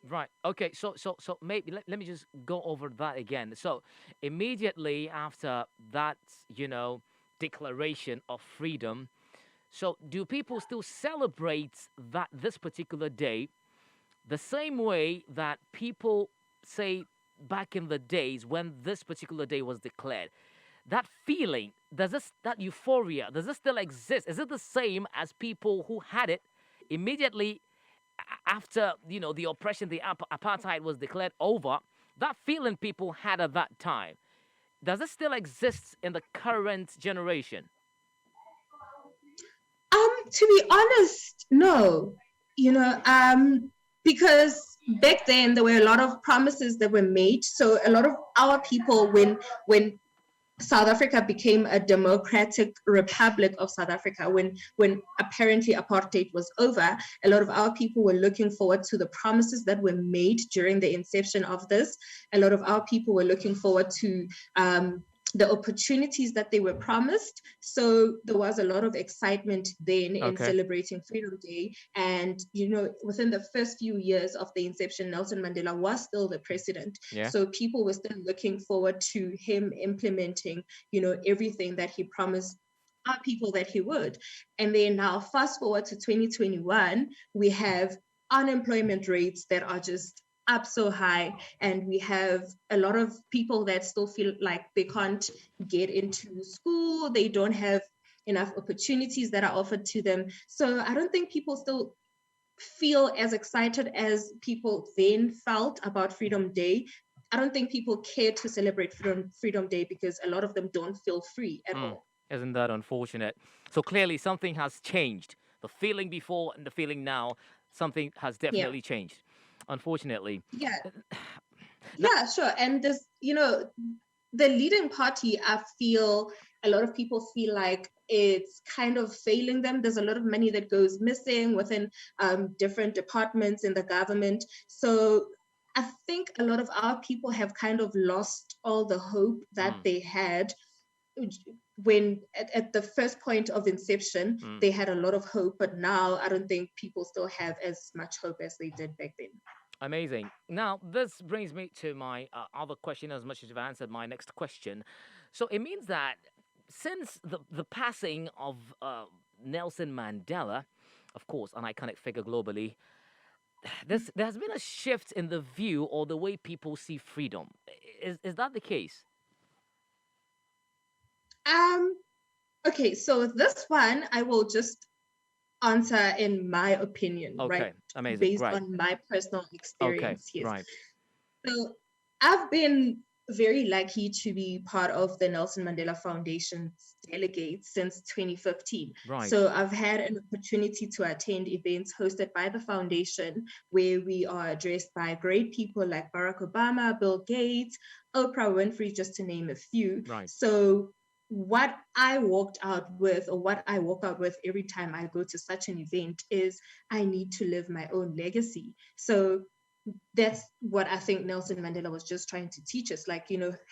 Right. Okay. So maybe let me just go over that again. So immediately after that, declaration of freedom. So do people still celebrate that this particular day the same way that people say back in the days when this particular day was declared? That feeling, that euphoria, does it still exist? Is it the same as people who had it immediately after the oppression, the apartheid was declared over? That feeling people had at that time, does it still exist in the current generation? To be honest, no. Because back then there were a lot of promises that were made. So a lot of our people, when South Africa became a democratic republic of South Africa, when apparently apartheid was over, a lot of our people were looking forward to the promises that were made during the inception of this. A lot of our people were looking forward to the opportunities that they were promised. So there was a lot of excitement then in Okay. celebrating Freedom Day. And, within the first few years of the inception, Nelson Mandela was still the president. Yeah. So people were still looking forward to him implementing, everything that he promised our people that he would. And then now, fast forward to 2021, we have unemployment rates that are just up so high, and we have a lot of people that still feel like they can't get into school, they don't have enough opportunities that are offered to them. So I don't think people still feel as excited as people then felt about Freedom Day. I don't think people care to celebrate Freedom Day because a lot of them don't feel free at Mm, all. isn't that unfortunate? So clearly something has changed. The feeling before and the feeling now, something has Yeah. definitely changed. Unfortunately. Yeah. Now, Yeah, sure. And this, the leading party, I feel a lot of people feel like it's kind of failing them. There's a lot of money that goes missing within different departments in the government. So I think a lot of our people have kind of lost all the hope that mm, they had when at the first point of inception. mm. They had a lot of hope, but now I don't think people still have as much hope as they did back then. Amazing. Now, this brings me to my other question, as much as you've answered my next question. So it means that since the passing of Nelson Mandela, of course, an iconic figure globally, there has been a shift in the view or the way people see freedom. Is that the case? Um, okay, so this one I will just answer in my opinion, right? Okay, amazing. Based Right. on my personal Okay, experience. Yes. right, So I've been very lucky to be part of the Nelson Mandela Foundation's delegates since 2015. right. So I've had an opportunity to attend events hosted by the foundation where we are addressed by great people like Barack Obama, Bill Gates, Oprah Winfrey, just to name a few. Right. So what I walked out with, or what I walk out with every time I go to such an event, is I need to live my own legacy. So that's what I think Nelson Mandela was just trying to teach us. Like,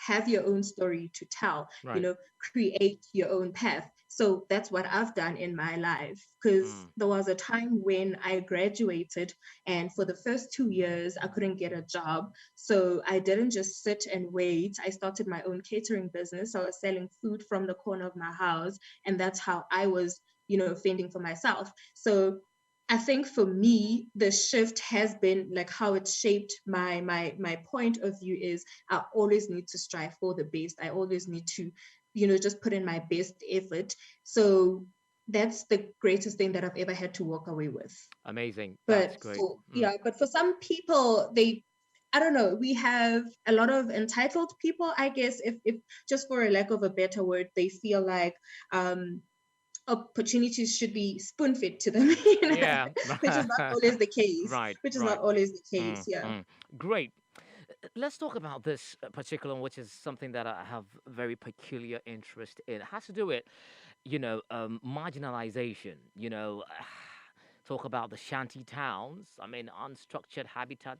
have your own story to tell, Right. create your own path. So that's what I've done in my life. Because Mm. there was a time when I graduated, and for the first 2 years, I couldn't get a job. So I didn't just sit and wait. I started my own catering business. I was selling food from the corner of my house. And that's how I was, fending for myself. So I think for me, the shift has been like how it shaped my point of view is I always need to strive for the best. I always need to, just put in my best effort. So that's the greatest thing that I've ever had to walk away with. Amazing. That's But great. for Mm. yeah, but for some people, I don't know, we have a lot of entitled people, I guess, if just for a lack of a better word, they feel like opportunities should be spoon fed to them, Yeah. which is not always the case. Right. Which is not Right. always the case. Mm, Yeah. mm. Great. Let's talk about this particular one, which is something that I have very peculiar interest in. It has to do with, marginalization. Talk about the shanty towns. I mean, unstructured habitat.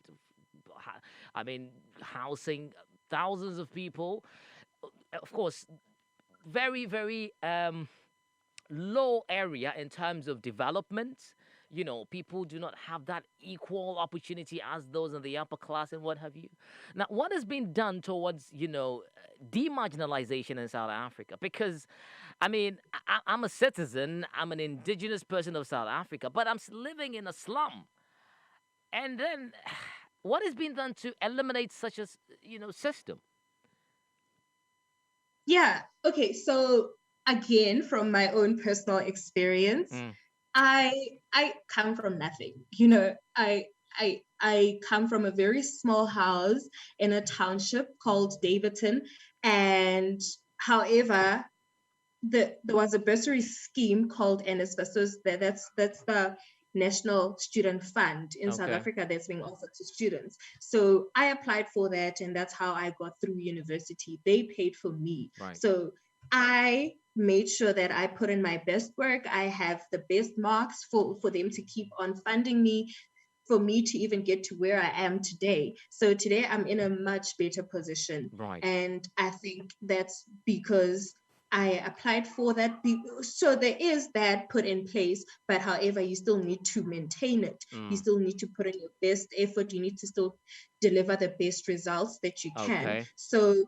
I mean, housing thousands of people. Of course, very, very low area in terms of development. people do not have that equal opportunity as those in the upper class and what have you. Now, what has been done towards, demarginalization in South Africa? Because, I mean, I'm a citizen, I'm an indigenous person of South Africa, but I'm living in a slum. And then, what has been done to eliminate such a, system? Yeah. Okay. So again, from my own personal experience, Mm, I come from nothing. I come from a very small house in a township called Davidson, and however, there was a bursary scheme called NSFAS. So that's the National Student Fund in South okay, Africa that's being offered to students. So I applied for that, and that's how I got through university. They paid for me. right. So I made sure that I put in my best work. I have the best marks for them to keep on funding me, for me to even get to where I am today. So today I'm in a much better position. Right. And I think that's because I applied for that. So there is that put in place, but however, you still need to maintain it. You Mm, still need to put in your best effort. You need to still deliver the best results that you can. okay. So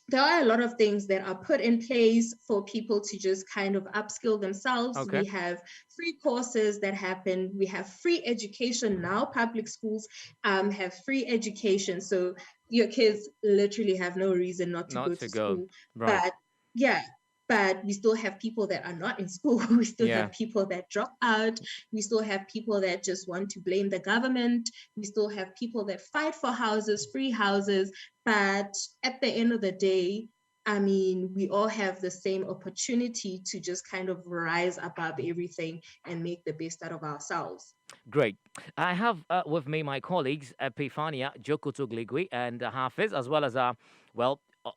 there are a lot of things that are put in place for people to just kind of upskill themselves. Okay. We have free courses that happen. We have free education now. Public schools have free education. So your kids literally have no reason not to Not go to to go. school. Right. But yeah, but we still have people that are not in school. We still Yeah. have people that drop out. We still have people that just want to blame the government. We still have people that fight for houses, free houses. But at the end of the day, I mean, we all have the same opportunity to just kind of rise above everything and make the best out of ourselves. Great. I have with me my colleagues Epifania, Joko Tugligui, and Hafiz, as well as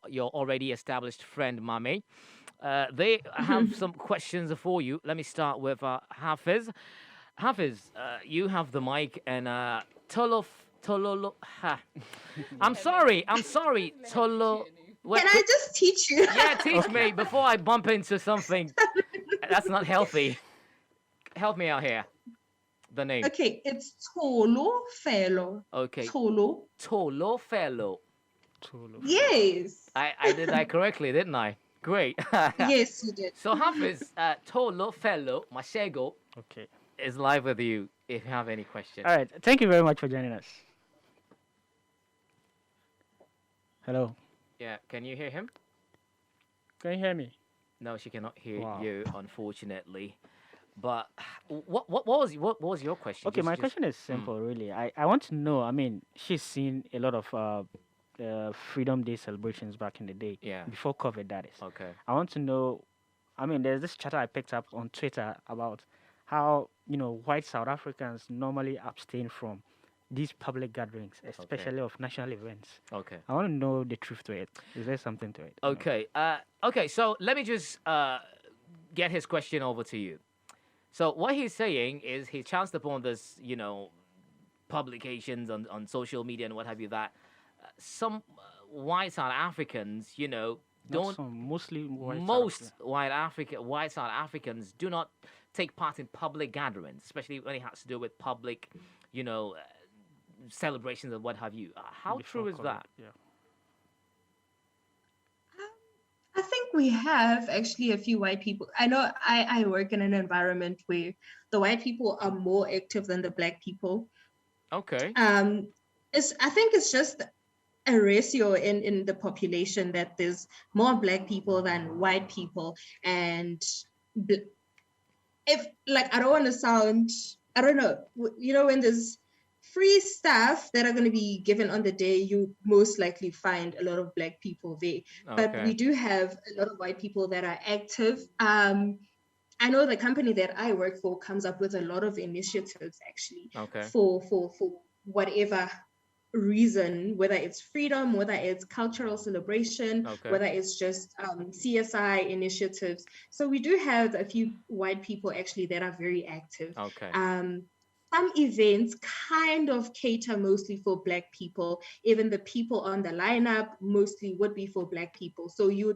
your already established friend Mame. They have some questions for you. Let me start with Hafiz. Hafiz, you have the mic, and Tololo. Ha. I'm sorry, Tolo. Can I just teach you? Yeah, teach Okay. me before I bump into something. That's not healthy. Help me out here. The name. Okay, it's Tsholofelo. Okay. Tolo. Tsholofelo. Yes. I did that correctly, didn't I? Great. Yes, you did. So Hafiz, Tsholofelo Mashego Okay. is live with you if you have any questions. All right. Thank you very much for joining us. Hello. Yeah, can you hear him? Can you hear me? No, she cannot hear Wow. you, unfortunately. But what was your question? Okay, my question is simple, really. I want to know. I mean, she's seen a lot of Freedom Day celebrations back in the day. Yeah. Before COVID, that is. Okay. I want to know. I mean, there's this chatter I picked up on Twitter about how white South Africans normally abstain from these public gatherings, especially of national events. Okay. I want to know the truth to it. Is there something to it? Okay. Okay. So let me just get his question over to you. So what he's saying is he chanced upon this, publications on social media and what have you that some white South Africans, Not don't some, mostly white South most white South Africans do not take part in public gatherings, especially when it has to do with public, celebrations and what have you. How before true is COVID, that? Yeah. I think we have actually a few white people. I know I work in an environment where the white people are more active than the black people. Okay. I think it's just a ratio in the population that there's more black people than white people. And if like I don't want to sound, I don't know, when there's free stuff that are going to be given on the day, you most likely find a lot of black people there. But Okay. we do have a lot of white people that are active. I know the company that I work for comes up with a lot of initiatives actually Okay. for whatever reason, whether it's freedom, whether it's cultural celebration, Okay. whether it's just CSI initiatives. So we do have a few white people actually that are very active. Okay. Some events kind of cater mostly for black people. Even the people on the lineup mostly would be for black people. So you're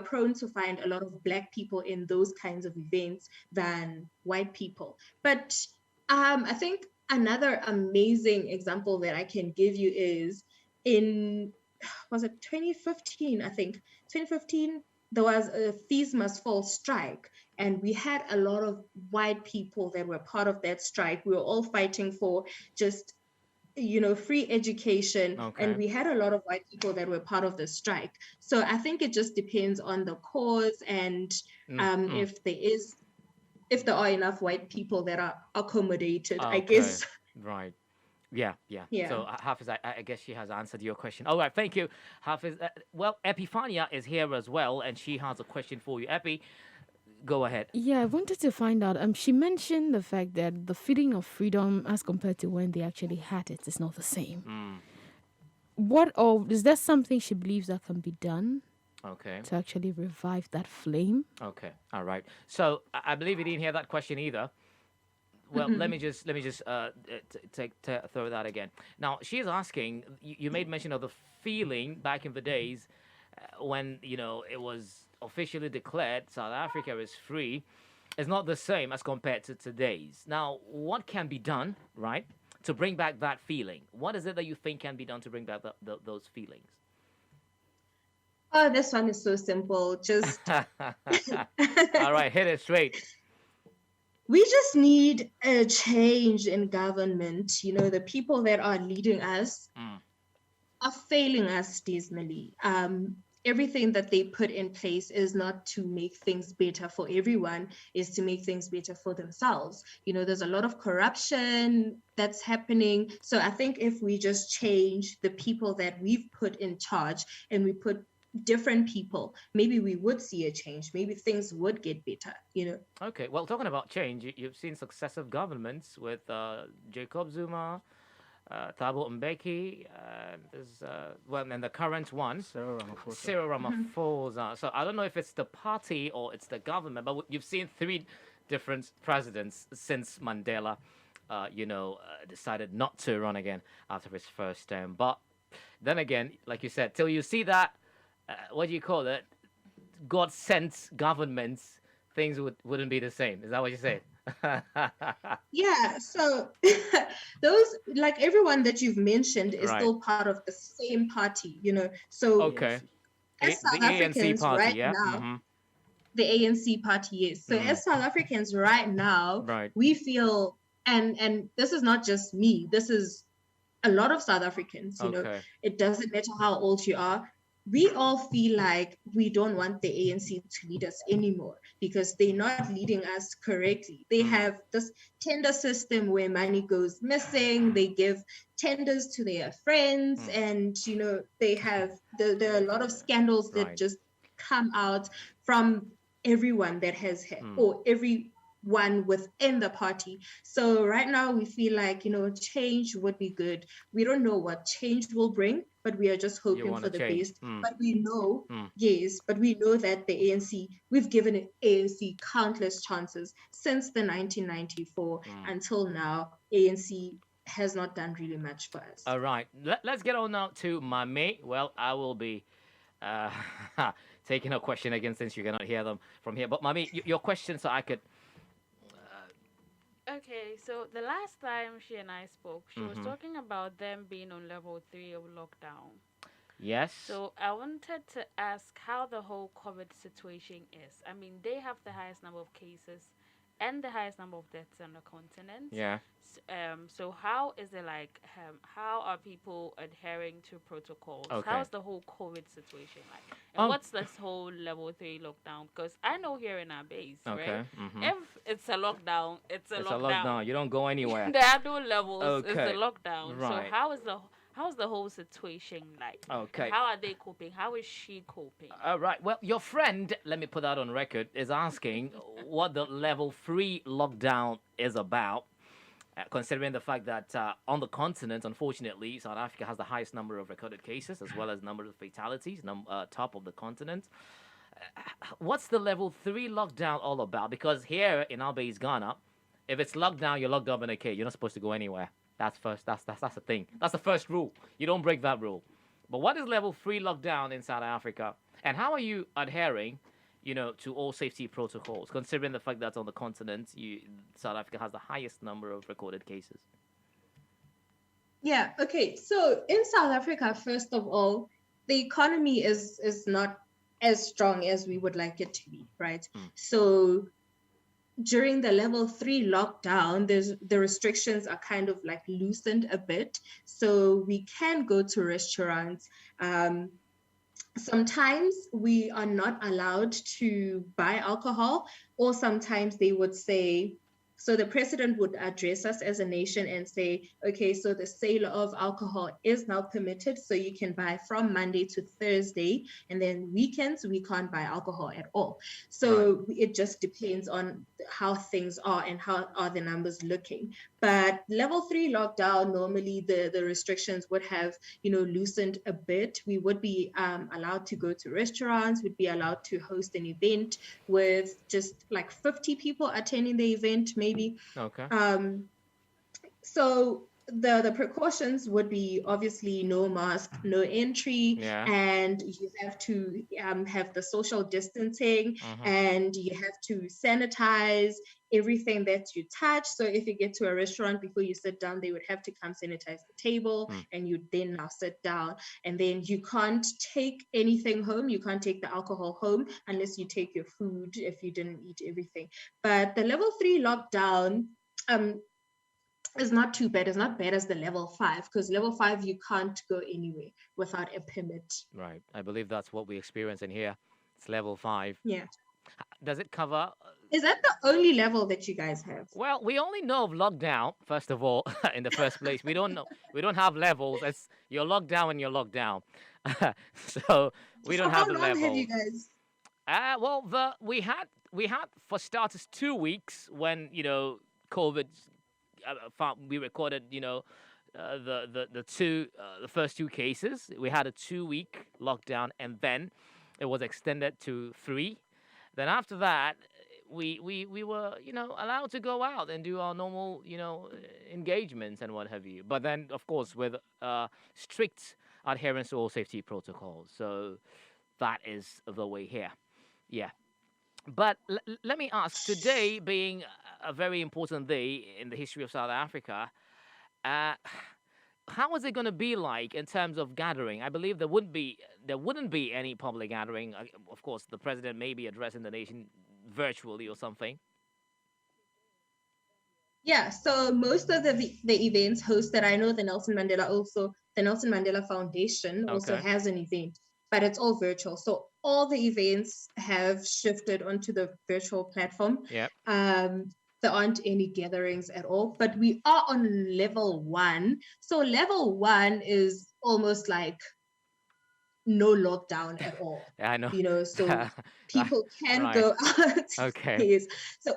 prone to find a lot of black people in those kinds of events than white people. But I think another amazing example that I can give you is in, was it 2015? I think 2015, there was a Fees Must Fall strike, and we had a lot of white people that were part of that strike. We were all fighting for just, free education, and Okay. we had a lot of white people that were part of the strike. So I think it just depends on the cause, and Mm, mm. if there are enough white people that are accommodated, I Okay. guess. Right. Yeah, yeah. Yeah. So Hafiz, I guess she has answered your question. All right, thank you, Hafiz. Well, Epifania is here as well, and she has a question for you. Epi, go ahead. Yeah, I wanted to find out. She mentioned the fact that the feeling of freedom, as compared to when they actually had it, is not the same. Mm, What or is there something she believes that can be done okay. to actually revive that flame? Okay. All right. So I believe you didn't hear that question either. Well, let me just throw that again. Now she's asking. You made mention of the feeling back in the days when it was officially declared South Africa is free. It's not the same as compared to today's. Now, what can be done, right, to bring back that feeling? What is it that you think can be done to bring back those feelings? Oh, this one is so simple. Just All right, hit it straight. we just need a change in government. The people that are leading us Mm, are failing us dismally. Everything that they put in place is not to make things better for everyone, is to make things better for themselves. There's a lot of corruption that's happening. So I think if we just change the people that we've put in charge, and we put different people, maybe we would see a change. Maybe things would get better. okay. Well, talking about change, you've seen successive governments with Jacob Zuma, Thabo Mbeki, and the current one, Cyril Ramaphosa. Cyril Ramaphosa. So I don't know if it's the party or it's the government, but you've seen three different presidents since Mandela, decided not to run again after his first term. But then again, like you said, till you see that, what do you call it? God sent governments, things wouldn't be the same. Is that what you say? Yeah, so those, like everyone that you've mentioned, is Right. still part of the same party. So Okay. as The South ANC Africans party, right yeah. now, Mm-hmm. the ANC party, yes. So as South Africans right now, Right. we feel, and this is not just me, this is a lot of South Africans. Okay. It doesn't matter how old you are. We all feel like we don't want the ANC to lead us anymore, because they're not leading us correctly. They have this tender system where money goes missing. They give tenders to their friends, and they have there are a lot of scandals that Right. just come out from everyone that has had, or everyone within the party. So right now we feel like change would be good. We don't know what change will bring, but we are just You hoping want for to the change. best. But we know, yes, but we know that the ANC, we've given ANC countless chances since the 1994 until now. ANC has not done really much for us. All right. Let's get on now to Mame. Well, I will be uh, taking a question again since you cannot hear them from here. But Mame, your question, so I could. Okay, so the last time she and I spoke, she was talking about them being on level 3 of lockdown. Yes. So I wanted to ask how the whole COVID situation is. I mean, they have the highest number of cases and the highest number of deaths on the continent. Yeah. So how is it like? How are people adhering to protocols? Okay. How's the whole COVID situation like? And what's this whole level 3 lockdown? Because I know here in our base, Okay. right? If it's a lockdown, it's a It's a lockdown. lockdown. You don't go anywhere. There are no levels. It's Okay. the lockdown. Right. So how's the whole situation like? Okay. How are they coping? How is she coping? All right. Well, your friend, let me put that on record, is asking what the level 3 lockdown is about. Considering the fact that on the continent, unfortunately, South Africa has the highest number of recorded cases as well as number of fatalities, top of the continent. What's the level 3 lockdown all about? Because here in our base, Ghana, if it's lockdown, you're locked up in a cage. You're not supposed to go anywhere. That's the thing. That's the first rule. You don't break that rule. But what is level 3 lockdown in South Africa? And how are you adhering to all safety protocols, considering the fact that on the continent, South Africa has the highest number of recorded cases? Yeah, okay. So in South Africa, first of all, the economy is not as strong as we would like it to be, right? So during the level 3 lockdown, the restrictions are kind of like loosened a bit. So we can go to restaurants. Sometimes we are not allowed to buy alcohol, or sometimes they would say, so the president would address us as a nation and say, okay, so the sale of alcohol is now permitted. So you can buy from Monday to Thursday, and then weekends, we can't buy alcohol at all. So it just depends on how things are and how are the numbers looking. But level 3 lockdown, normally the restrictions would have, loosened a bit. We would be allowed to go to restaurants, would be allowed to host an event with just like 50 people attending the event, maybe. Okay. So the precautions would be obviously no mask, no entry, and you have to have the social distancing, and you have to sanitize everything that you touch. So if you get to a restaurant, before you sit down, they would have to come sanitize the table, and you then now sit down. And then you can't take anything home. You can't take the alcohol home unless you take your food if you didn't eat everything. But the level 3 lockdown is not too bad. It's not bad as the level 5, because level 5 you can't go anywhere without a permit. Right. I believe that's what we experience in here. It's level 5. Yeah. Does it cover? Is that the only level that you guys have? Well, we only know of lockdown, first of all, in the first place. We don't have levels. It's you're locked down when you're locked down. So we don't have the levels. How long have you guys? Well, we had for starters 2 weeks when COVID. We recorded the first 2 cases. We had a 2-week lockdown, and then it was extended to 3. Then after that, we were allowed to go out and do our normal engagements and what have you. But then of course with strict adherence to all safety protocols. So that is the way here. Yeah. But let me ask, today being a very important day in the history of South Africa, how is it going to be like in terms of gathering? I believe there wouldn't be any public gathering. Of course, the president may be addressing the nation virtually or something. Yeah, so most of the events hosted, I know the Nelson Mandela Foundation also has an event, but it's all virtual. So all the events have shifted onto the virtual platform. Yep. There aren't any gatherings at all, but we are on level 1. So level 1 is almost like no lockdown at all. Yeah, I know. So people can go out. Okay. Yes. So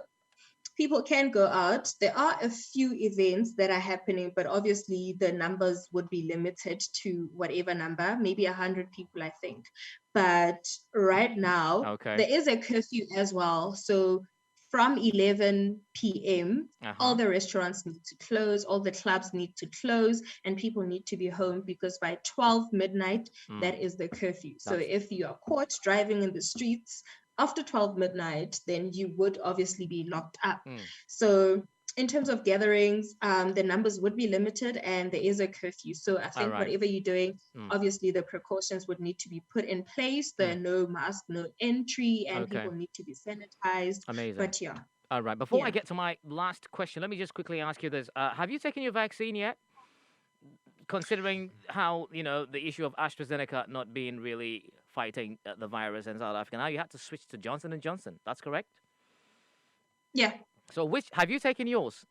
people can go out. There are a few events that are happening, but obviously the numbers would be limited to whatever number, maybe 100 people, I think. But right now, there is a curfew as well. So from 11 p.m., all the restaurants need to close, all the clubs need to close, and people need to be home because by 12 midnight, that is the curfew. So if you are caught driving in the streets after 12 midnight, then you would obviously be locked up. So in terms of gatherings, the numbers would be limited and there is a curfew. So I think whatever you're doing, obviously the precautions would need to be put in place. There are no mask, no entry, and people need to be sanitized. Amazing. But yeah. All right. Before I get to my last question, let me just quickly ask you this. Have you taken your vaccine yet? Considering how, the issue of AstraZeneca not being really fighting the virus in South Africa, now you had to switch to Johnson & Johnson. That's correct? Yeah. So have you taken yours?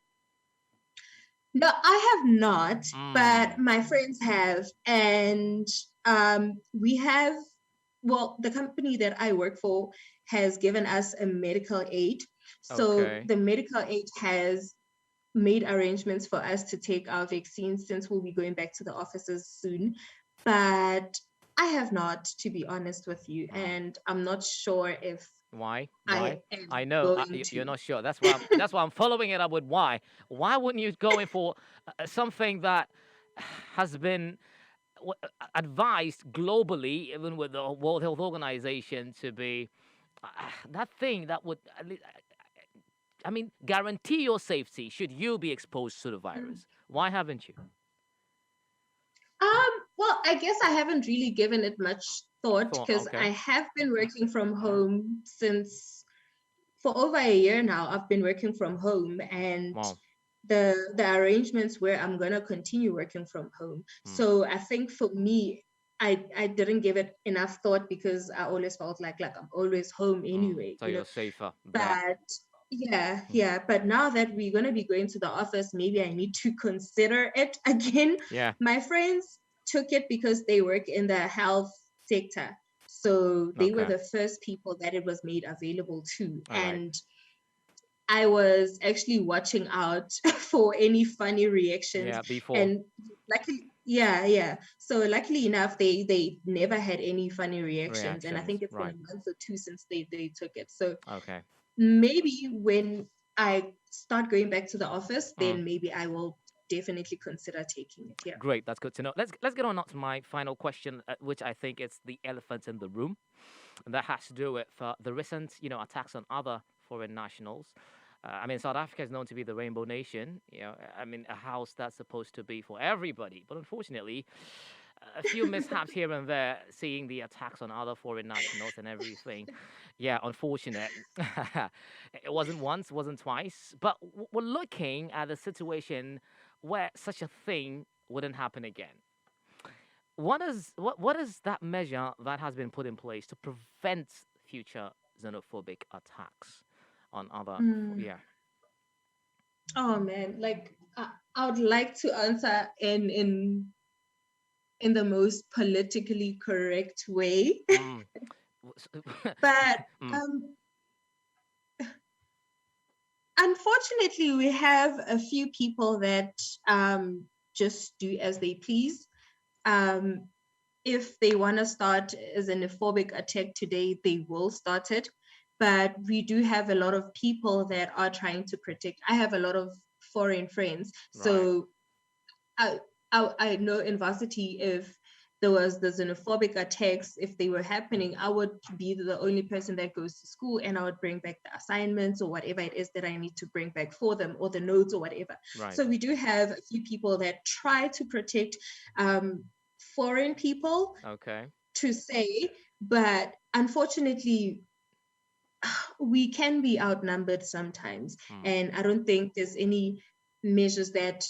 No, I have not, but my friends have. And we have, the company that I work for has given us a medical aid. So the medical aid has made arrangements for us to take our vaccines since we'll be going back to the offices soon. But I have not, to be honest with you. And I'm not sure if Why? I know you're not sure. That's why I'm following it up with why. Why wouldn't you go in for something that has been advised globally, even with the World Health Organization, to be that thing that would, I mean, guarantee your safety should you be exposed to the virus. Why haven't you? Well, I guess I haven't really given it much thought because Okay. I have been working from home since for over a year now. I've been working from home, and Wow. the arrangements where I'm gonna continue working from home. Hmm. So I think for me, I didn't give it enough thought because I always felt like I'm always home anyway, So you're safer there. But yeah, Hmm. yeah. But now that we're gonna be going to the office, maybe I need to consider it again. Yeah. My friends took it because they work in the health sector. So they were Okay. the first people that it was made available to. All right. And I was actually watching out for any funny reactions. Yeah. Before. And luckily, yeah. So luckily enough, they never had any funny reactions. And I think it's been Right. a month or two since they took it. So Okay. maybe when I start going back to the office, Mm. then maybe I will definitely consider taking it. Yeah. Great. That's good to know. Let's get on now to my final question, which I think is the elephant in the room, and that has to do with the recent, attacks on other foreign nationals. I mean, South Africa is known to be the rainbow nation. I mean, a house that's supposed to be for everybody, but unfortunately, a few mishaps here and there, seeing the attacks on other foreign nationals and everything. Yeah, unfortunate. It wasn't once, wasn't twice, but we're looking at a situation where such a thing wouldn't happen again. What is that measure that has been put in place to prevent future xenophobic attacks on other? Mm. Yeah. Oh man, like I would like to answer in the most politically correct way, Mm. but Mm. um, unfortunately, we have a few people that just do as they please. Um, if they want to start a xenophobic attack today, they will start it. But we do have a lot of people that are trying to protect. I have a lot of foreign friends, Right. so I, I know in varsity, if there was the xenophobic attacks, if they were happening, I would be the only person that goes to school, and I would bring back the assignments or whatever it is that I need to bring back for them, or the notes or whatever. Right. So we do have a few people that try to protect foreign people, Okay. to say, but unfortunately, we can be outnumbered sometimes. Mm. And I don't think there's any measures that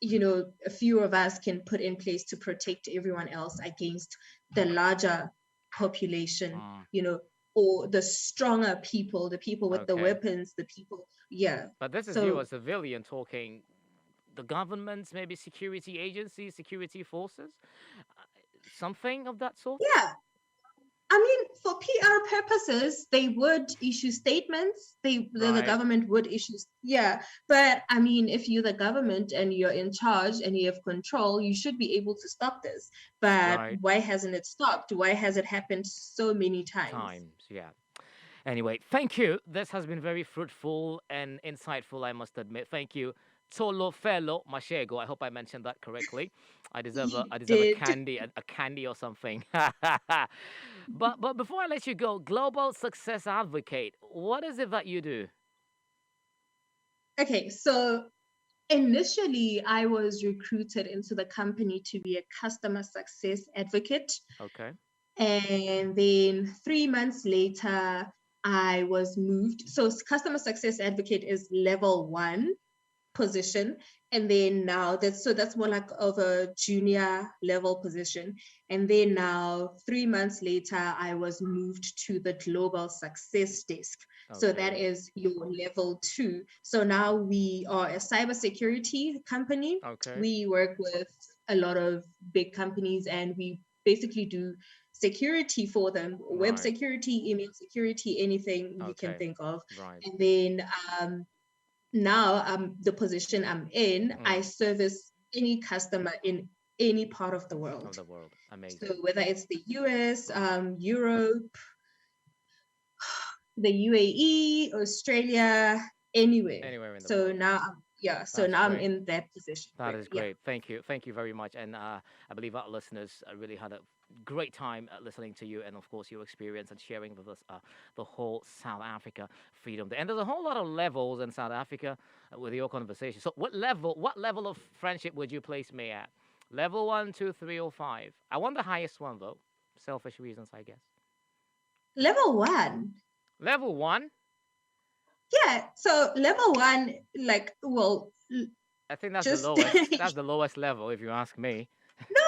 a few of us can put in place to protect everyone else against the larger population, Mm. or the stronger people, the people with the Okay. weapons, the people. Yeah. But this is you, a So civilian, talking the governments, maybe security agencies, security forces, uh, something of that sort. yeah, I mean, for PR purposes, they would issue statements. The Right. government would issue, yeah. But I mean, if you're the government and you're in charge and you have control, you should be able to stop this. But Right. why hasn't it stopped? Why has it happened so many times? Yeah. Anyway, thank you. This has been very fruitful and insightful, I must admit. Thank you. Tsholofelo Mashego. I hope I mentioned that correctly. I deserve You a did. candy, a candy or something. But before I let you go, global success advocate. What is it that you do? Okay, so initially, I was recruited into the company to be a customer success advocate. Okay. And then 3 months later, I was moved. So, customer success advocate is level 1 position. And then now that's more like of a junior level position. And then now 3 months later, I was moved to the global success desk. So that Okay. is your level 2. So now we are a cybersecurity company. Okay. We work with a lot of big companies, and we basically do security for them: web Right. security, email security, anything you can Okay. think of. Right. And then now the position I'm in, I service any customer in any part of the Of world. the world. So Amazing. whether it's the US, Mm. Europe, the UAE, Australia, anywhere. Anywhere in the So world. now so That's now I'm great. in that position That where, is yeah. great. Thank you. Thank you very much. And I believe our listeners really had a great time listening to you, and of course your experience and sharing with us the whole South Africa Freedom Day. And there's a whole lot of levels in South Africa with your conversation. So what level of friendship would you place me at? Level 1, 2, 3, or 5? I want the highest one though. Selfish reasons, I guess. Level 1. Level 1. Yeah. So level 1, I think that's just the lowest. That's the lowest level, if you ask me.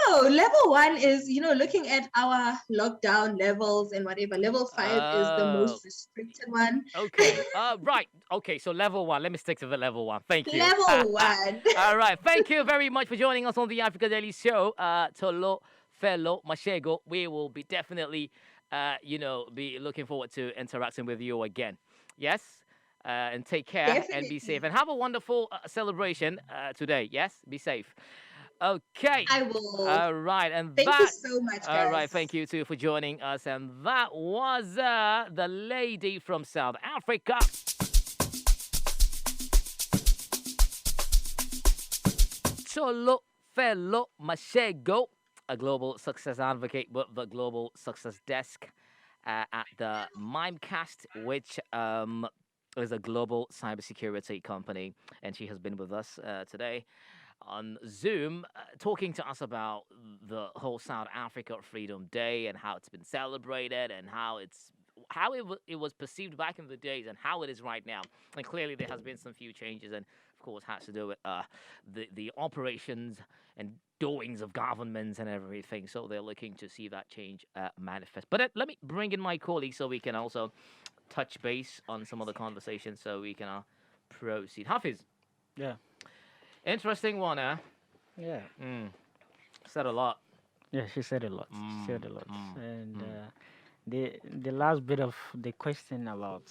no, level 1 is, looking at our lockdown levels and whatever. Level 5 is the most restricted one. Okay. Right. Okay. So level 1. Let me stick to the level 1. Thank you. Level 1. All right. Thank you very much for joining us on the Africa Daily Show. Tsholofelo Mashego. We will be definitely, be looking forward to interacting with you again. Yes. And take care and be safe and have a wonderful celebration today. Yes. Be safe. Okay. I will. All right. And Thank you so much, guys. All right. Thank you too for joining us. And that was the lady from South Africa. Tsholofelo Mashego, a global success advocate with the Global Success Desk at the Mimecast, which is a global cybersecurity company. And she has been with us today on Zoom, talking to us about the whole South Africa Freedom Day and how it's been celebrated and how it was perceived back in the days and how it is right now. And clearly there has been some few changes, and of course has to do with the operations and doings of governments and everything. So they're looking to see that change manifest. But let me bring in my colleague so we can also touch base on some of the conversations so we can proceed. Hafiz. Yeah. Interesting one, huh? Yeah. Said a lot. Yeah, she said a lot. She said a lot. And the last bit of the question about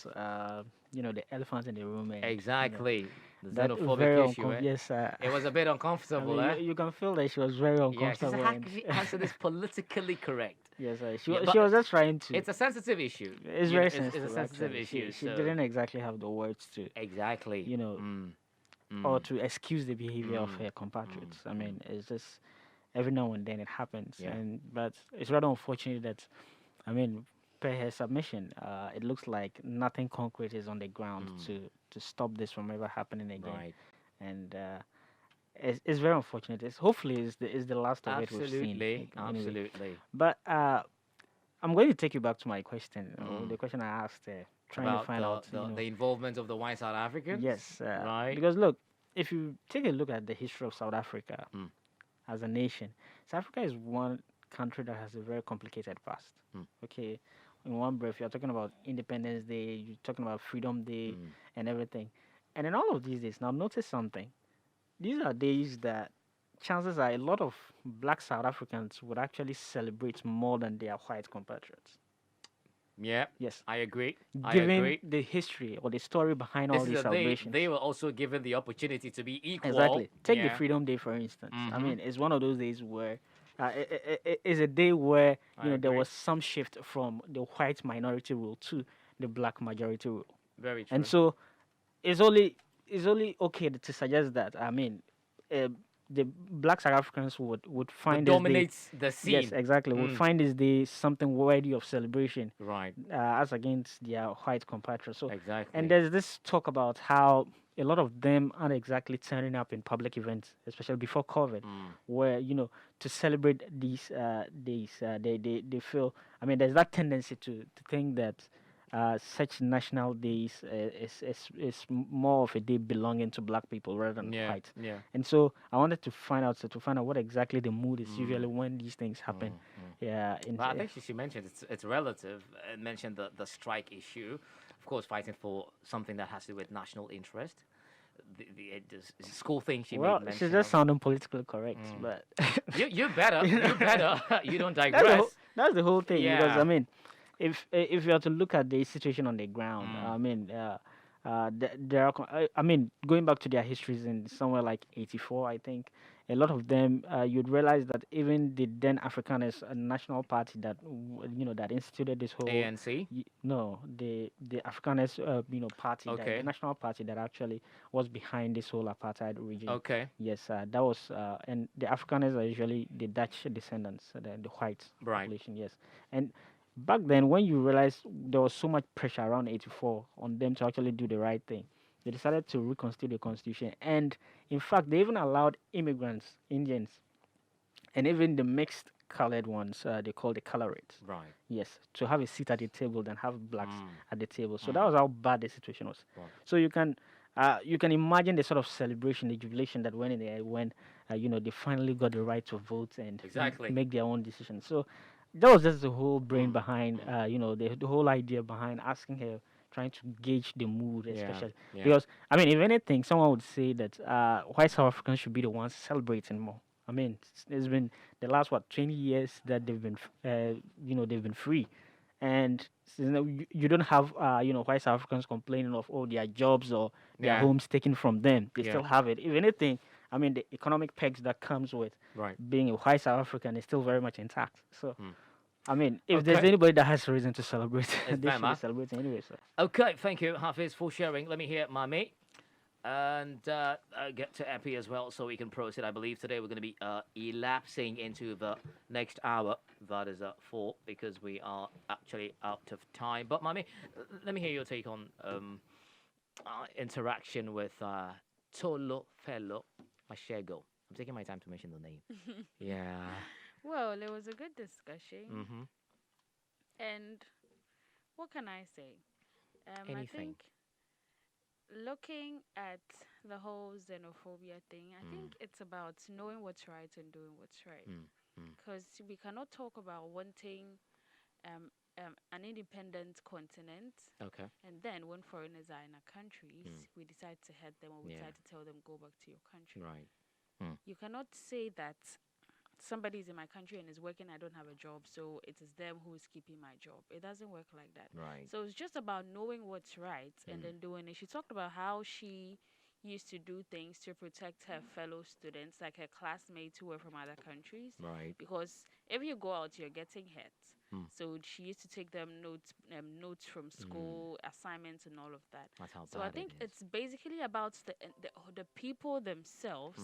the elephant in the room. And, exactly. That The xenophobic very issue. yes. It was a bit uncomfortable, you can feel that she was very uncomfortable. Yeah, she answered this politically correct. Yes, she was just trying to. It's a sensitive issue. It's very sensitive. It's a sensitive actually. issue. She didn't exactly have the words to. Exactly. Or to excuse the behavior of her compatriots. I mean, it's just every now and then it happens. Yeah. But it's rather unfortunate that, per her submission, it looks like nothing concrete is on the ground to stop this from ever happening again. Right. And it's very unfortunate. Hopefully it's the last of it we've seen. Absolutely. Anyway. Absolutely. But I'm going to take you back to my question, the question I asked, trying About to find out the involvement of the white South Africans. Yes, right. Because look, if you take a look at the history of South Africa as a nation, South Africa is one country that has a very complicated past. Okay, in one breath, you're talking about Independence Day, you're talking about Freedom Day, and everything. And in all of these days, now notice something. These are days that chances are a lot of black South Africans would actually celebrate more than their white compatriots. Yeah. Yes. I agree. Given the history or the story behind all these celebrations. They were also given the opportunity to be equal. Exactly. Take the Freedom Day, for instance. I mean, it's one of those days where it's a day where there was some shift from the white minority rule to the black majority rule. Very true. And so it's only okay to suggest that. I mean, the black South Africans would find this dominates the scene. Yes, exactly. Would find this day something worthy of celebration. Right. As against their white compatriots. So exactly. And there's this talk about how a lot of them aren't exactly turning up in public events, especially before COVID, where to celebrate these days, they feel. I mean, there's that tendency to think that such national days is more of a day belonging to black people rather than white. Yeah. And so I wanted to find out what exactly the mood is usually when these things happen. Yeah. Well, I think she mentioned it's relative. It mentioned the strike issue, of course, fighting for something that has to do with national interest. The school thing she made mention. She's just sounding politically correct, but you better you don't digress. That's the whole thing. Yeah. Because I mean, if you are to look at the situation on the ground, I mean, there are, I mean, going back to their histories in somewhere like 84, I think, a lot of them, you'd realize that even the then Afrikaners, a national party that, that instituted this whole, ANC. no, the Afrikaners, party, that Okay. the national party that actually was behind this whole apartheid regime. Okay. Yes, that was, and the Afrikaners are usually the Dutch descendants, the white Right. population, yes. And back then, when you realize there was so much pressure around 84 on them to actually do the right thing, they decided to reconstitute the constitution. And in fact, they even allowed immigrants, Indians, and even the mixed colored ones, they call the colorates, Right. yes, to have a seat at the table than have blacks Mm. at the table. So that was how bad the situation was. Right. So you can imagine the sort of celebration, the jubilation that went in there when they finally got the right to vote and Exactly. make their own decisions. So that was just the whole brain behind, the whole idea behind asking her, trying to gauge the mood, Yeah, especially yeah. because I mean, if anything, someone would say that white South Africans should be the ones celebrating more. I mean, it's been the last 20 years that they've been, they've been free, and you don't have white South Africans complaining of their jobs or their Yeah. homes taken from them. They Yeah. still have it. If anything, I mean, the economic pegs that comes with Right. being a white South African is still very much intact. So, Hmm. I mean, if there's Okay. anybody that has reason to celebrate, It's they should them, be huh? celebrating anyway. So. Okay, thank you, Hafiz, for sharing. Let me hear my mate. And get to Epi as well so we can proceed. I believe today we're going to be elapsing into the next hour. That is 4 because we are actually out of time. But, Mami, let me hear your take on interaction with Tsholofelo Mashego. I'm taking my time to mention the name. Yeah. Well, it was a good discussion. Mm-hmm. And what can I say? I Anything. think looking at the whole xenophobia thing, I think it's about knowing what's right and doing what's right. Because we cannot talk about wanting an independent continent, Okay. and then when foreigners are in our countries, we decide to hurt them or we Yeah. decide to tell them go back to your country. Right. You cannot say that somebody's in my country and is working, I don't have a job, so it is them who is keeping my job. It doesn't work like that. Right. So it's just about knowing what's right and then doing it. She talked about how she used to do things to protect her fellow students, like her classmates who were from other countries. Right. Because if you go out, you're getting hit. So she used to take them notes from school, assignments, and all of that. That's how So I bad think it is. it's basically about the people themselves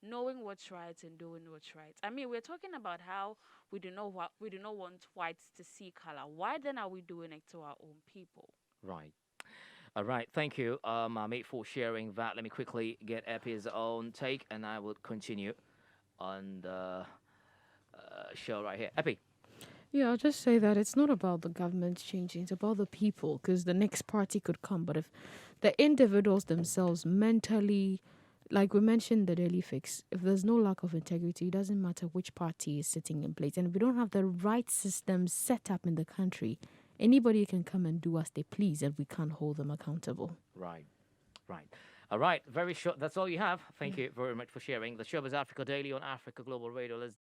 knowing what's right and doing what's right. I mean, we're talking about how we do not want whites to see color. Why then are we doing it to our own people? Right. All right. Thank you, my mate, for sharing that. Let me quickly get Epi's own take, and I will continue on the show right here. Epi. Yeah, I'll just say that it's not about the government changing, it's about the people, because the next party could come. But if the individuals themselves mentally, like we mentioned the Daily Fix, if there's no lack of integrity, it doesn't matter which party is sitting in place. And if we don't have the right system set up in the country, anybody can come and do as they please and we can't hold them accountable. Right. Right. All right. Very short. That's all you have. Thank you very much for sharing. The show is Africa Daily on Africa Global Radio. Let's